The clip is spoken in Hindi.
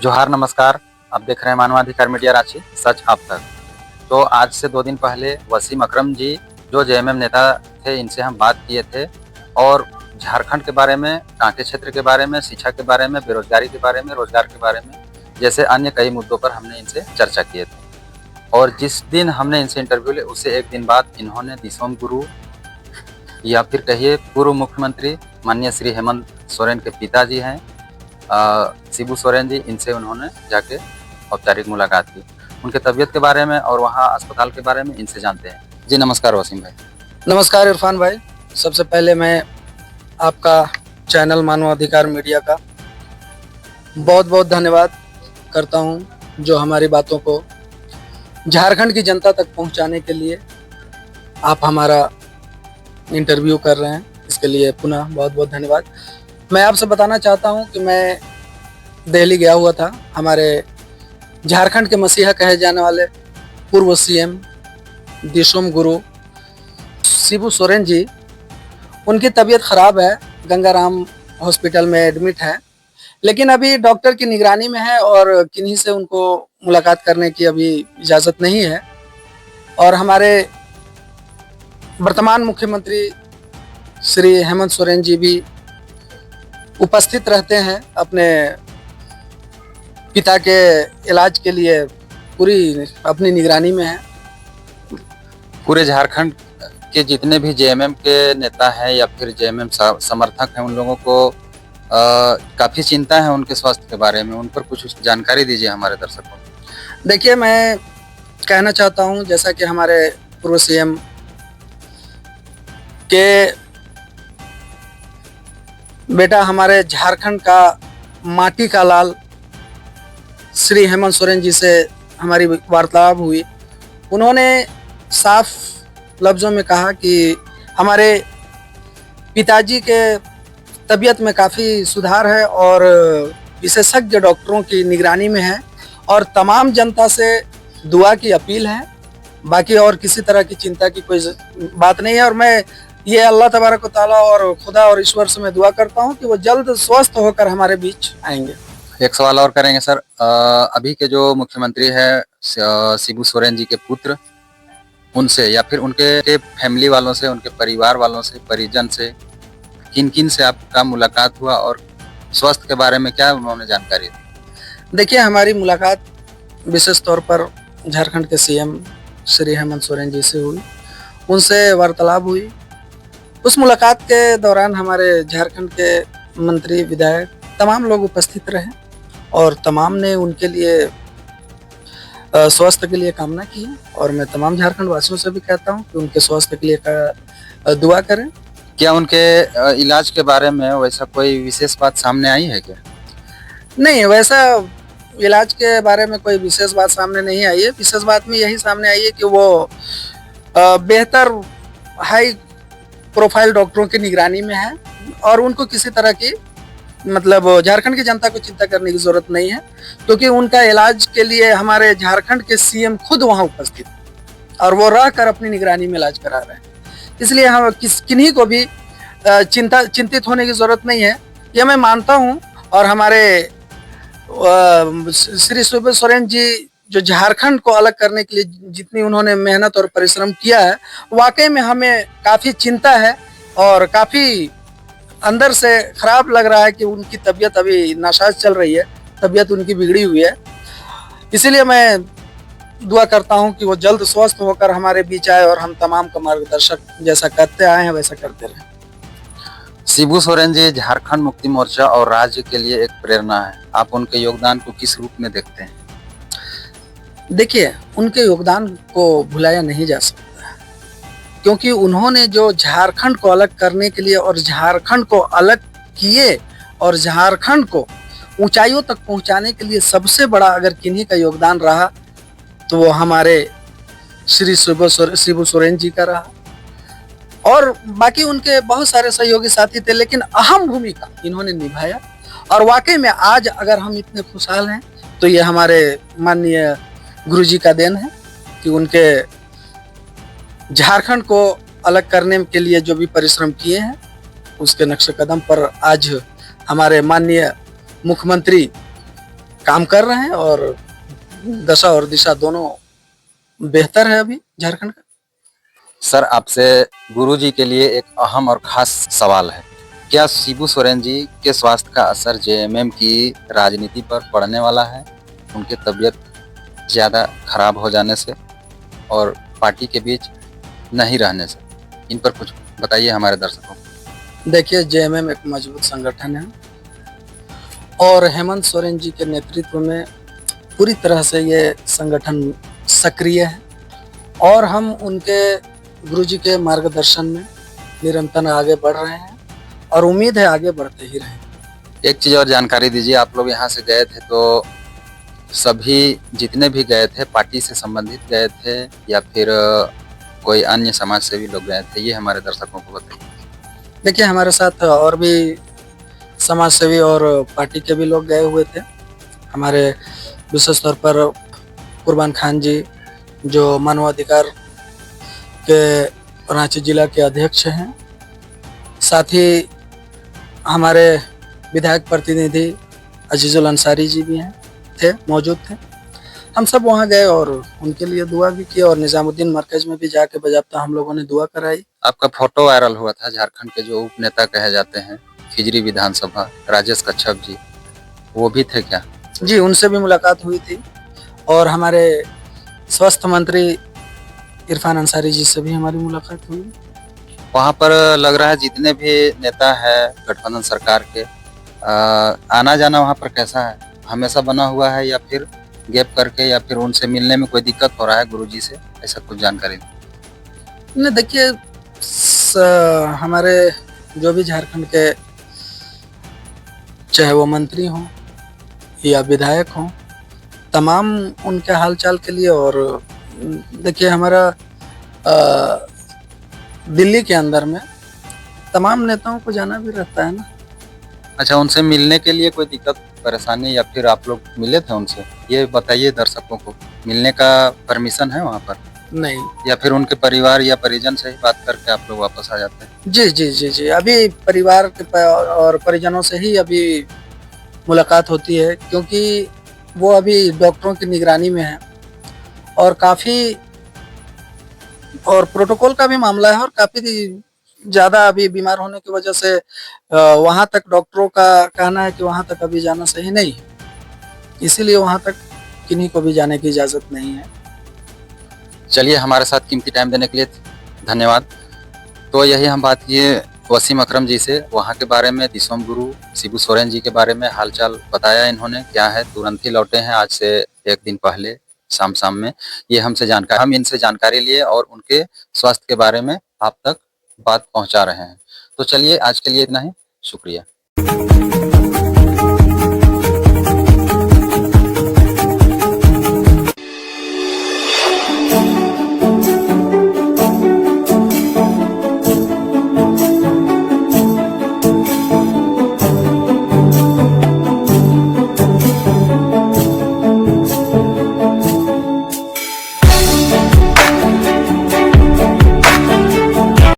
जोहार नमस्कार। आप देख रहे हैं मानवाधिकार मीडिया रांची, सच आप तक। तो आज से 2 दिन पहले वसीम अकरम जी जो जेएमएम नेता थे, इनसे हम बात किए थे और झारखंड के बारे में, कांके क्षेत्र के बारे में, शिक्षा के बारे में, बेरोजगारी के बारे में, रोजगार के बारे में, जैसे अन्य कई मुद्दों पर हमने इनसे चर्चा किए थे। और जिस दिन हमने इनसे इंटरव्यू लिया उससे एक दिन बाद इन्होंने दिसोम गुरु या फिर कहिए पूर्व मुख्यमंत्री माननीय श्री हेमंत सोरेन के पिताजी हैं शिबू सोरेन जी, इनसे उन्होंने जाके औपचारिक मुलाकात की। उनके तबीयत के बारे में और वहाँ अस्पताल के बारे में इनसे जानते हैं। जी नमस्कार वसीम भाई। नमस्कार इरफान भाई। सबसे पहले मैं आपका चैनल मानवाधिकार मीडिया का बहुत बहुत धन्यवाद करता हूं, जो हमारी बातों को झारखंड की जनता तक पहुंचाने के लिए आप हमारा इंटरव्यू कर रहे हैं। इसके लिए पुनः बहुत बहुत धन्यवाद। मैं आपसे बताना चाहता हूं कि मैं दिल्ली गया हुआ था। हमारे झारखंड के मसीहा कहे जाने वाले पूर्व सीएम दिसोम गुरु शिबू सोरेन जी, उनकी तबीयत ख़राब है, गंगाराम हॉस्पिटल में एडमिट है, लेकिन अभी डॉक्टर की निगरानी में है और किन्हीं से उनको मुलाकात करने की अभी इजाज़त नहीं है। और हमारे वर्तमान मुख्यमंत्री श्री हेमंत सोरेन जी भी उपस्थित रहते हैं, अपने पिता के इलाज के लिए पूरी अपनी निगरानी में है। पूरे झारखंड के जितने भी जेएमएम के नेता हैं या फिर जेएमएम समर्थक हैं, उन लोगों को काफ़ी चिंता है उनके स्वास्थ्य के बारे में। उन पर कुछ जानकारी दीजिए हमारे दर्शकों को। देखिए, मैं कहना चाहता हूं, जैसा कि हमारे पूर्व सीएम के बेटा, हमारे झारखंड का माटी का लाल श्री हेमंत सोरेन जी से हमारी वार्तालाप हुई। उन्होंने साफ लफ्ज़ों में कहा कि हमारे पिताजी के तबीयत में काफ़ी सुधार है और विशेषज्ञ डॉक्टरों की निगरानी में है और तमाम जनता से दुआ की अपील है। बाकी और किसी तरह की चिंता की कोई बात नहीं है। और मैं ये अल्लाह तबारक व तआला और खुदा और ईश्वर से मैं दुआ करता हूँ कि वो जल्द स्वस्थ होकर हमारे बीच आएंगे। एक सवाल और करेंगे सर। अभी के जो मुख्यमंत्री है शिबू सोरेन जी के पुत्र, उनसे या फिर उनके फैमिली वालों से, उनके परिवार वालों से, परिजन से, किन किन से आपका मुलाकात हुआ और स्वास्थ्य के बारे में क्या उन्होंने जानकारी दी? देखिए, हमारी मुलाकात विशेष तौर पर झारखंड के सीएम श्री हेमंत सोरेन जी से हुई, उनसे वार्तालाप हुई। उस मुलाकात के दौरान हमारे झारखंड के मंत्री, विधायक, तमाम लोग उपस्थित रहे और तमाम ने उनके लिए स्वास्थ्य के लिए कामना की है। और मैं तमाम झारखंड वासियों से भी कहता हूं कि उनके स्वास्थ्य के लिए दुआ करें। क्या उनके इलाज के बारे में वैसा कोई विशेष बात सामने आई है क्या? नहीं, वैसा इलाज के बारे में कोई विशेष बात सामने नहीं आई है। विशेष बात में यही सामने आई है कि वो बेहतर हाई प्रोफाइल डॉक्टरों की निगरानी में है और उनको किसी तरह की झारखंड की जनता को चिंता करने की जरूरत नहीं है, क्योंकि उनका इलाज के लिए हमारे झारखंड के सीएम खुद वहां उपस्थित और वो रहकर अपनी निगरानी में इलाज करा रहे हैं। इसलिए हम किन्हीं को भी चिंतित होने की जरूरत नहीं है, यह मैं मानता हूं। और हमारे श्री शिबू सोरेन जी जो झारखंड को अलग करने के लिए जितनी उन्होंने मेहनत और परिश्रम किया है, वाकई में हमें काफ़ी चिंता है और काफ़ी अंदर से खराब लग रहा है कि उनकी तबीयत अभी नासाज चल रही है, तबीयत उनकी बिगड़ी हुई है। इसीलिए मैं दुआ करता हूं कि वो जल्द स्वस्थ होकर हमारे बीच आए और हम तमाम का मार्गदर्शक जैसा करते आए हैं वैसा करते रहें। शिबू सोरेन जी झारखंड मुक्ति मोर्चा और राज्य के लिए एक प्रेरणा है। आप उनके योगदान को किस रूप में देखते हैं? देखिए, उनके योगदान को भुलाया नहीं जा सकता, क्योंकि उन्होंने जो झारखंड को अलग करने के लिए और झारखंड को अलग किए और झारखंड को ऊंचाइयों तक पहुंचाने के लिए सबसे बड़ा अगर किन्हीं का योगदान रहा तो वो हमारे श्री शिबू सोरेन जी का रहा। और बाकी उनके बहुत सारे सहयोगी साथी थे, लेकिन अहम भूमिका इन्होंने निभाया। और वाकई में आज अगर हम इतने खुशहाल हैं तो ये हमारे माननीय गुरुजी का देन है कि उनके झारखंड को अलग करने के लिए जो भी परिश्रम किए हैं उसके नक्शे कदम पर आज हमारे माननीय मुख्यमंत्री काम कर रहे हैं और दशा और दिशा दोनों बेहतर है अभी झारखंड का। सर, आपसे गुरुजी के लिए एक अहम और खास सवाल है। क्या शिबू सोरेन जी के स्वास्थ्य का असर जेएमएम की राजनीति पर पड़ने वाला है, उनकी तबीयत ज़्यादा खराब हो जाने से और पार्टी के बीच नहीं रहने से? इन पर कुछ बताइए हमारे दर्शकों को। देखिए, जेएमएम एक मजबूत संगठन है और हेमंत सोरेन जी के नेतृत्व में पूरी तरह से ये संगठन सक्रिय है और हम उनके गुरुजी के मार्गदर्शन में निरंतर आगे बढ़ रहे हैं और उम्मीद है आगे बढ़ते ही रहें। एक चीज़ और जानकारी दीजिए, आप लोग यहाँ से गए थे तो सभी जितने भी गए थे पार्टी से संबंधित गए थे या फिर कोई अन्य समाज सेवी लोग गए थे? ये हमारे दर्शकों को बताइए। देखिए, हमारे साथ और भी समाज सेवी और पार्टी के भी लोग गए हुए थे। हमारे विशेष तौर पर कुर्बान खान जी, जो मानवाधिकार के रांची जिला के अध्यक्ष हैं, साथ ही हमारे विधायक प्रतिनिधि अजीजुल अंसारी जी भी मौजूद थे। हम सब वहाँ गए और उनके लिए दुआ भी की और निजामुद्दीन मरकज में भी जाके बजाबता हम लोगों ने दुआ कराई। आपका फोटो वायरल हुआ था झारखंड के जो उप नेता कहे जाते हैं खिजरी विधानसभा, राजेश कच्छप जी, वो भी थे क्या? जी, उनसे भी मुलाकात हुई थी और हमारे स्वास्थ्य मंत्री इरफान अंसारी जी से भी हमारी मुलाकात हुई। वहाँ पर लग रहा है जितने भी नेता है गठबंधन सरकार के, आना जाना वहाँ पर कैसा है? हमेशा बना हुआ है या फिर गैप करके, या फिर उनसे मिलने में कोई दिक्कत हो रहा है गुरुजी से? ऐसा कुछ जानकारी नहीं, देखिए, हमारे जो भी झारखंड के, चाहे वो मंत्री हों या विधायक हों, तमाम उनके हालचाल के लिए। और देखिए, हमारा दिल्ली के अंदर में तमाम नेताओं को जाना भी रहता है ना। अच्छा, उनसे मिलने के लिए कोई दिक्कत परेशानी या फिर आप लोग मिले थे उनसे? ये बताइए दर्शकों को, मिलने का परमिशन है वहाँ पर? नहीं। या फिर उनके परिवार या परिजन से ही बात करके आप लोग वापस आ जाते हैं? जी जी जी जी, अभी परिवार के और परिजनों से ही अभी मुलाकात होती है, क्योंकि वो अभी डॉक्टरों की निगरानी में है और काफ़ी, और प्रोटोकॉल का भी मामला है और काफ़ी ज़्यादा अभी बीमार होने की वजह से वहाँ तक डॉक्टरों का कहना है कि वहाँ तक अभी जाना सही नहीं है, इसीलिए वहाँ तक किन्हीं को भी जाने की इजाज़त नहीं है। चलिए, हमारे साथ कीमती टाइम देने के लिए धन्यवाद। तो यही हम बात किए वसीम अकरम जी से, वहाँ के बारे में, दिसोम गुरु शिबू सोरेन जी के बारे में हालचाल बताया इन्होंने क्या है। तुरंत ही लौटे हैं आज से एक दिन पहले शाम में। ये हम इनसे जानकारी लिए और उनके स्वास्थ्य के बारे में आप तक बात पहुंचा रहे हैं। तो चलिए, आज के लिए इतना ही। शुक्रिया।